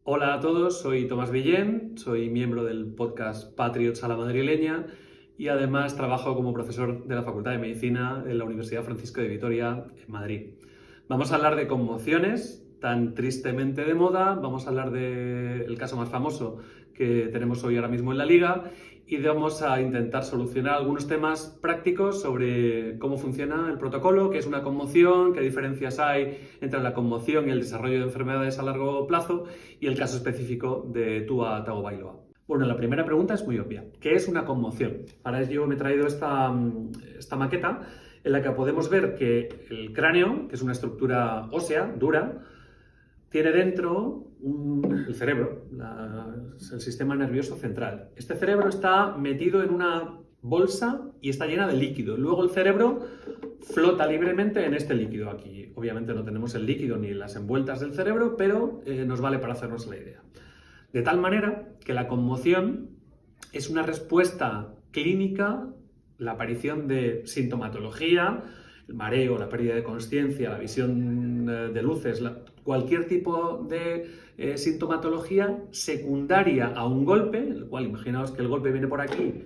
Hola a todos, soy Tomás Villén, soy miembro del podcast Patriots a la Madrileña y además trabajo como profesor de la Facultad de Medicina en la Universidad Francisco de Vitoria en Madrid. Vamos a hablar de conmociones tan tristemente de moda, vamos a hablar del caso más famoso que tenemos hoy ahora mismo en la Liga y vamos a intentar solucionar algunos temas prácticos sobre cómo funciona el protocolo, qué es una conmoción, qué diferencias hay entre la conmoción y el desarrollo de enfermedades a largo plazo y el caso específico de Tua Tagovailoa. Bueno, la primera pregunta es muy obvia. ¿Qué es una conmoción? Para ello me he traído esta maqueta en la que podemos ver que el cráneo, que es una estructura ósea, dura, tiene dentro el cerebro, el sistema nervioso central. Este cerebro está metido en una bolsa y está llena de líquido. Luego el cerebro flota libremente en este líquido. Aquí obviamente no tenemos el líquido ni las envueltas del cerebro, pero nos vale para hacernos la idea. De tal manera que la conmoción es una respuesta clínica, la aparición de sintomatología, el mareo, la pérdida de consciencia, la visión de luces, cualquier tipo de sintomatología secundaria a un golpe, el cual imaginaos que el golpe viene por aquí,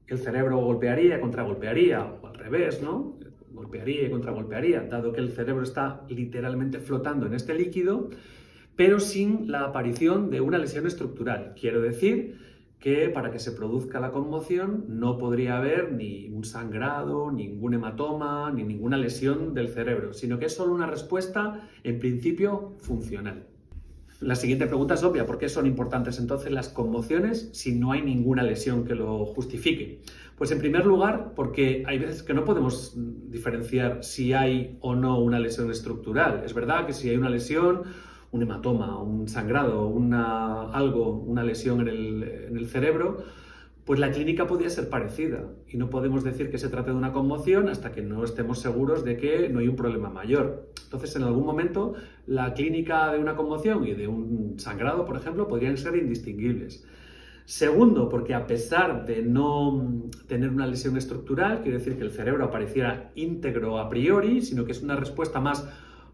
el cerebro golpearía, contragolpearía, o al revés, ¿no? Golpearía y contragolpearía, dado que el cerebro está literalmente flotando en este líquido, pero sin la aparición de una lesión estructural. Quiero decir que para que se produzca la conmoción no podría haber ni un sangrado, ningún hematoma, ni ninguna lesión del cerebro, sino que es solo una respuesta, en principio, funcional. La siguiente pregunta es obvia: ¿por qué son importantes entonces las conmociones si no hay ninguna lesión que lo justifique? Pues en primer lugar, porque hay veces que no podemos diferenciar si hay o no una lesión estructural. Es verdad que si hay una lesión, un hematoma, un sangrado, una lesión en el cerebro, pues la clínica podría ser parecida y no podemos decir que se trate de una conmoción hasta que no estemos seguros de que no hay un problema mayor. Entonces, en algún momento, la clínica de una conmoción y de un sangrado, por ejemplo, podrían ser indistinguibles. Segundo, porque a pesar de no tener una lesión estructural, quiere decir que el cerebro apareciera íntegro a priori, sino que es una respuesta más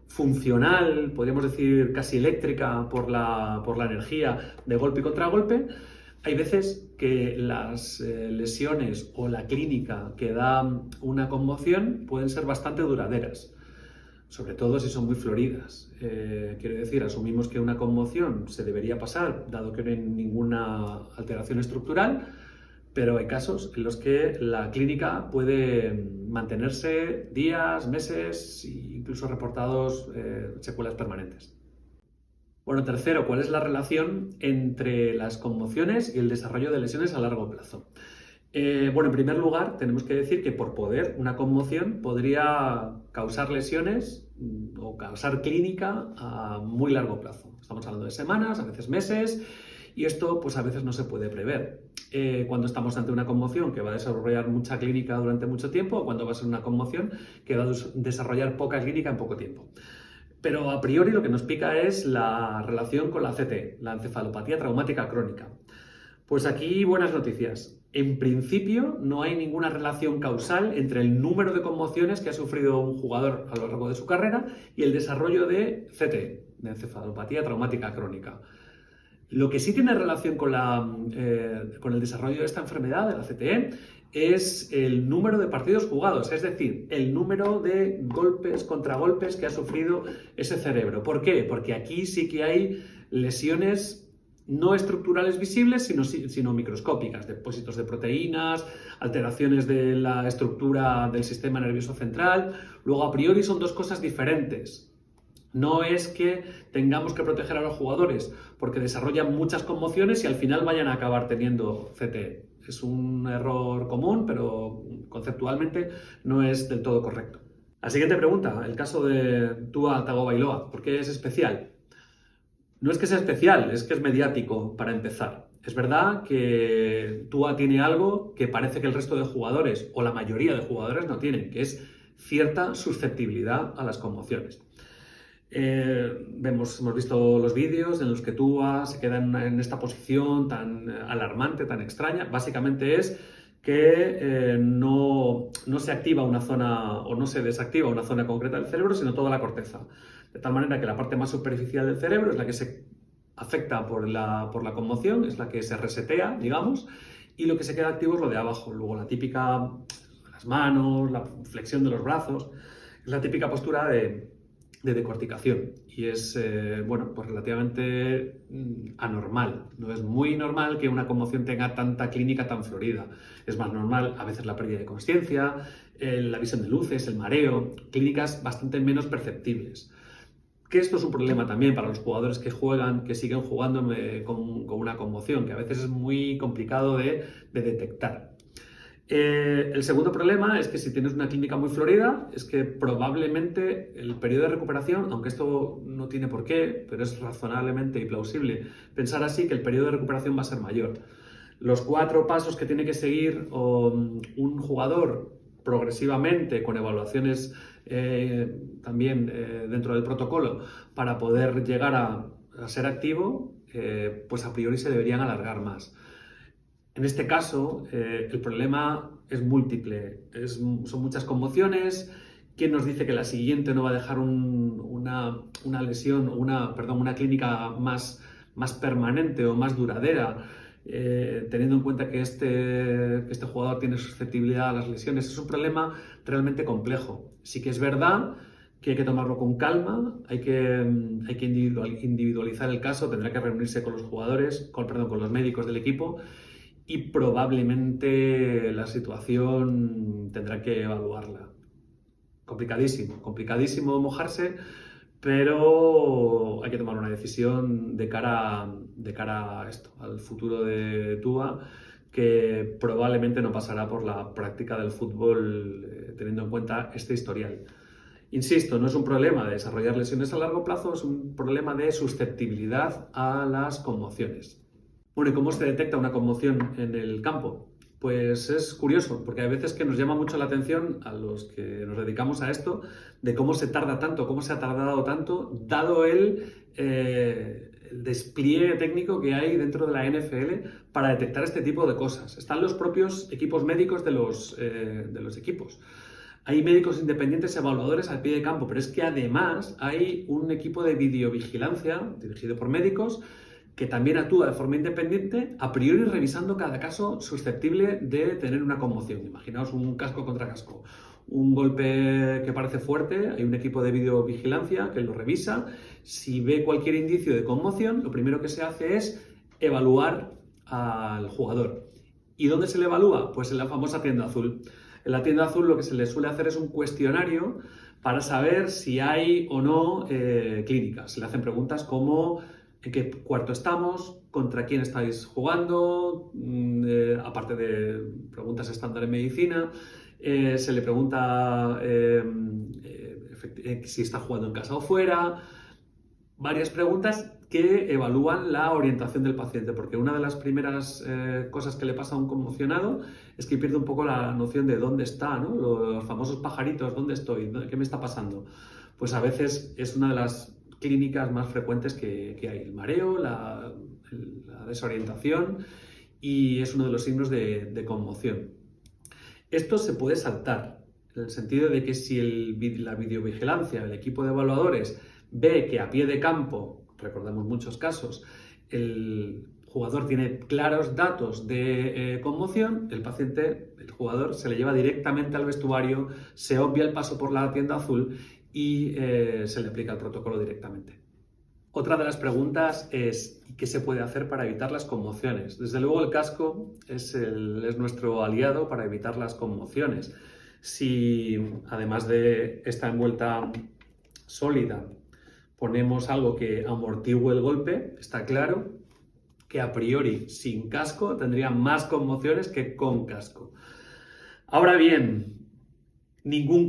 funcional, podríamos decir casi eléctrica por la energía de golpe y contragolpe. Hay veces que las lesiones o la clínica que da una conmoción pueden ser bastante duraderas, sobre todo si son muy floridas. Quiero decir, asumimos que una conmoción se debería pasar, dado que no hay ninguna alteración estructural, pero hay casos en los que la clínica puede mantenerse días, meses e incluso reportados secuelas permanentes. Bueno, tercero, ¿cuál es la relación entre las conmociones y el desarrollo de lesiones a largo plazo? Bueno, en primer lugar, tenemos que decir que por poder, una conmoción podría causar lesiones o causar clínica a muy largo plazo. Estamos hablando de semanas, a veces meses, y esto pues a veces no se puede prever. Cuando estamos ante una conmoción que va a desarrollar mucha clínica durante mucho tiempo, o cuando va a ser una conmoción que va a desarrollar poca clínica en poco tiempo. Pero a priori lo que nos pica es la relación con la CT, la encefalopatía traumática crónica. Pues aquí buenas noticias. En principio no hay ninguna relación causal entre el número de conmociones que ha sufrido un jugador a lo largo de su carrera y el desarrollo de CT, de encefalopatía traumática crónica. Lo que sí tiene relación con el desarrollo de esta enfermedad, de la CTE, es el número de partidos jugados, es decir, el número de golpes, contragolpes que ha sufrido ese cerebro. ¿Por qué? Porque aquí sí que hay lesiones no estructurales visibles, sino microscópicas, depósitos de proteínas, alteraciones de la estructura del sistema nervioso central. Luego, a priori, son dos cosas diferentes. No es que tengamos que proteger a los jugadores porque desarrollan muchas conmociones y al final vayan a acabar teniendo CTE. Es un error común, pero conceptualmente no es del todo correcto. La siguiente pregunta, el caso de Tua Tagovailoa, ¿por qué es especial? No es que sea especial, es que es mediático para empezar. Es verdad que Tua tiene algo que parece que el resto de jugadores, o la mayoría de jugadores, no tienen, que es cierta susceptibilidad a las conmociones. Hemos visto los vídeos en los que Tua se queda en esta posición tan alarmante, tan extraña. Básicamente es que no se activa una zona o no se desactiva una zona concreta del cerebro, sino toda la corteza. De tal manera que la parte más superficial del cerebro es la que se afecta por la conmoción, es la que se resetea, digamos, y lo que se queda activo es lo de abajo. Luego la típica, las manos, la flexión de los brazos, es la típica postura de decorticación y es bueno, pues relativamente anormal. No es muy normal que una conmoción tenga tanta clínica tan florida. Es más normal a veces la pérdida de consciencia, la visión de luces, el mareo, clínicas bastante menos perceptibles. Que esto es un problema también para los jugadores que juegan, que siguen jugando con una conmoción, que a veces es muy complicado de detectar. El segundo problema es que si tienes una clínica muy florida, es que probablemente el periodo de recuperación, aunque esto no tiene por qué, pero es razonablemente y plausible pensar así, que el periodo de recuperación va a ser mayor. Los 4 pasos que tiene que seguir un jugador progresivamente, con evaluaciones también dentro del protocolo, para poder llegar a ser activo, pues a priori se deberían alargar más. En este caso, el problema es múltiple, son muchas conmociones. ¿Quién nos dice que la siguiente no va a dejar una lesión, una clínica más permanente o más duradera? Teniendo en cuenta que este jugador tiene susceptibilidad a las lesiones, es un problema realmente complejo. Sí que es verdad que hay que tomarlo con calma, hay que individualizar el caso, tendrá que reunirse con los jugadores, con los médicos del equipo, y probablemente la situación tendrá que evaluarla. Complicadísimo mojarse, pero hay que tomar una decisión de cara a esto, al futuro de Tua, que probablemente no pasará por la práctica del fútbol, teniendo en cuenta este historial. Insisto, no es un problema de desarrollar lesiones a largo plazo, es un problema de susceptibilidad a las conmociones. Bueno, ¿y cómo se detecta una conmoción en el campo? Pues es curioso, porque hay veces que nos llama mucho la atención a los que nos dedicamos a esto, de cómo se tarda tanto, cómo se ha tardado tanto, dado el despliegue técnico que hay dentro de la NFL para detectar este tipo de cosas. Están los propios equipos médicos de los equipos. Hay médicos independientes evaluadores al pie de campo, pero es que además hay un equipo de videovigilancia dirigido por médicos que también actúa de forma independiente, a priori revisando cada caso susceptible de tener una conmoción. Imaginaos un casco contra casco, un golpe que parece fuerte, hay un equipo de videovigilancia que lo revisa. Si ve cualquier indicio de conmoción, lo primero que se hace es evaluar al jugador. ¿Y dónde se le evalúa? Pues en la famosa tienda azul. En la tienda azul lo que se le suele hacer es un cuestionario para saber si hay o no clínicas. Se le hacen preguntas como en qué cuarto estamos, contra quién estáis jugando, aparte de preguntas estándar en medicina. Se le pregunta si está jugando en casa o fuera. Varias preguntas que evalúan la orientación del paciente, porque una de las primeras cosas que le pasa a un conmocionado es que pierde un poco la noción de dónde está, ¿no? Los famosos pajaritos, ¿dónde estoy? ¿Qué me está pasando? Pues a veces es una de las clínicas más frecuentes que hay, el mareo, la desorientación, y es uno de los signos de conmoción. Esto se puede saltar, en el sentido de que si la videovigilancia, el equipo de evaluadores, ve que a pie de campo, recordamos muchos casos, el jugador tiene claros datos de conmoción, el jugador se le lleva directamente al vestuario, se obvia el paso por la tienda azul y se le aplica el protocolo directamente. Otra de las preguntas es ¿qué se puede hacer para evitar las conmociones? Desde luego el casco es nuestro aliado para evitar las conmociones. Si además de esta envuelta sólida ponemos algo que amortigüe el golpe, está claro que a priori sin casco tendría más conmociones que con casco. Ahora bien, ningún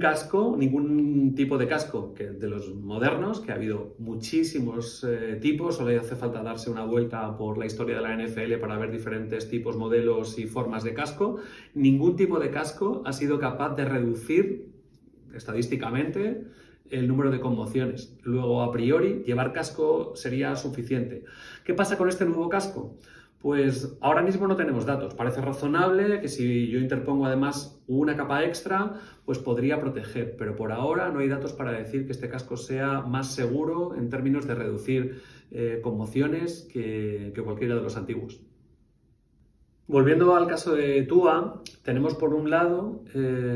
tipo de casco de los modernos, que ha habido muchísimos tipos, solo hace falta darse una vuelta por la historia de la NFL para ver diferentes tipos, modelos y formas de casco. Ningún tipo de casco ha sido capaz de reducir estadísticamente el número de conmociones. Luego, a priori, llevar casco sería suficiente. ¿Qué pasa con este nuevo casco? Pues ahora mismo no tenemos datos. Parece razonable que si yo interpongo además una capa extra, pues podría proteger, pero por ahora no hay datos para decir que este casco sea más seguro en términos de reducir conmociones que cualquiera de los antiguos. Volviendo al caso de Tua, tenemos por un lado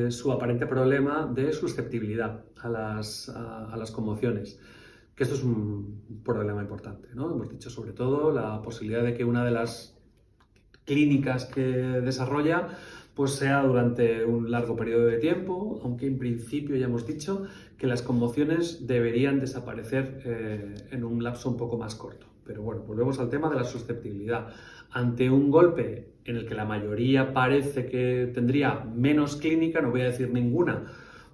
su aparente problema de susceptibilidad a las conmociones, que esto es un problema importante, ¿no? Hemos dicho sobre todo la posibilidad de que una de las clínicas que desarrolla pues sea durante un largo periodo de tiempo, aunque en principio ya hemos dicho que las conmociones deberían desaparecer en un lapso un poco más corto. Pero bueno, volvemos al tema de la susceptibilidad. Ante un golpe en el que la mayoría parece que tendría menos clínica, no voy a decir ninguna,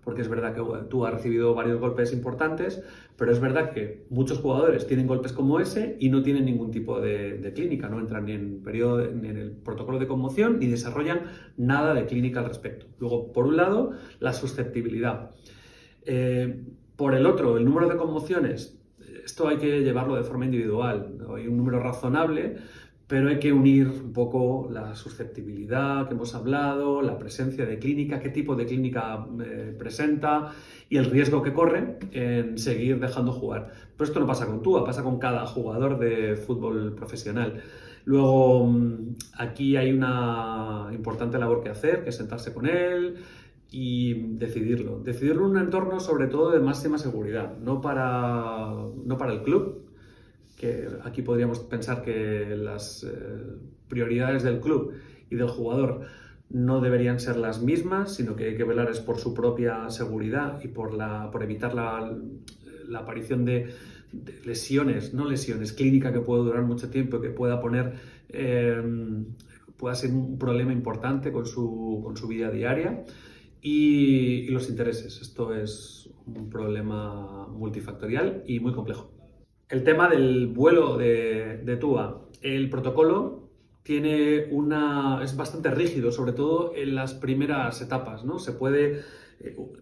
porque es verdad que tú has recibido varios golpes importantes, pero es verdad que muchos jugadores tienen golpes como ese y no tienen ningún tipo de clínica, no entran ni en el protocolo de conmoción ni desarrollan nada de clínica al respecto. Luego, por un lado, la susceptibilidad. Por el otro, el número de conmociones. Esto hay que llevarlo de forma individual, ¿no? Hay un número razonable, pero hay que unir un poco la susceptibilidad que hemos hablado, la presencia de clínica, qué tipo de clínica presenta y el riesgo que corre en seguir dejando jugar. Pero esto no pasa con Tua, pasa con cada jugador de fútbol profesional. Luego, aquí hay una importante labor que hacer, que es sentarse con él y decidirlo. Decidirlo en un entorno sobre todo de máxima seguridad, no para el club, que aquí podríamos pensar que las prioridades del club y del jugador no deberían ser las mismas, sino que hay que velar es por su propia seguridad y por evitar la aparición de lesiones, no lesiones, clínica que puede durar mucho tiempo, que pueda pueda ser un problema importante con su vida diaria. Y los intereses. Esto es un problema multifactorial y muy complejo. El tema del vuelo de Tua. El protocolo es bastante rígido, sobre todo en las primeras etapas, ¿no?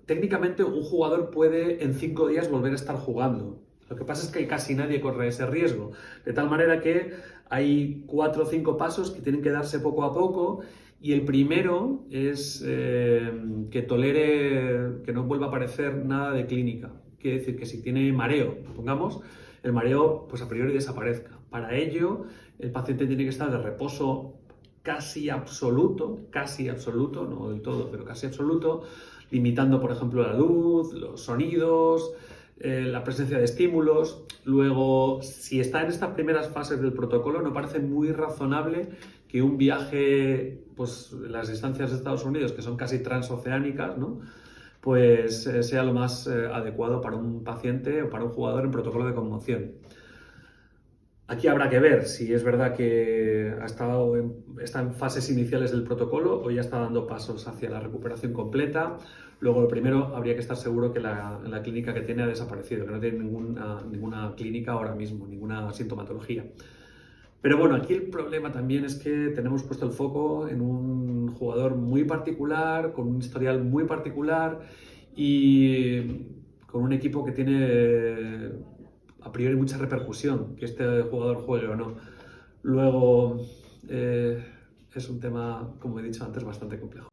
Técnicamente un jugador puede en 5 días volver a estar jugando. Lo que pasa es que casi nadie corre ese riesgo. De tal manera que hay 4 o 5 pasos que tienen que darse poco a poco. Y el primero es que tolere que no vuelva a aparecer nada de clínica. Quiere decir que si tiene mareo, pongamos, el mareo pues a priori desaparezca. Para ello, el paciente tiene que estar de reposo casi absoluto, no del todo, pero casi absoluto, limitando, por ejemplo, la luz, los sonidos, la presencia de estímulos. Luego, si está en estas primeras fases del protocolo, no parece muy razonable que un viaje, pues las distancias de Estados Unidos, que son casi transoceánicas, ¿no? Pues sea lo más adecuado para un paciente o para un jugador en protocolo de conmoción. Aquí habrá que ver si es verdad que está en fases iniciales del protocolo o ya está dando pasos hacia la recuperación completa. Luego, lo primero, habría que estar seguro que la clínica que tiene ha desaparecido, que no tiene ninguna clínica ahora mismo, ninguna sintomatología. Pero bueno, aquí el problema también es que tenemos puesto el foco en un jugador muy particular, con un historial muy particular y con un equipo que tiene a priori mucha repercusión, que este jugador juegue o no. Luego, es un tema, como he dicho antes, bastante complejo.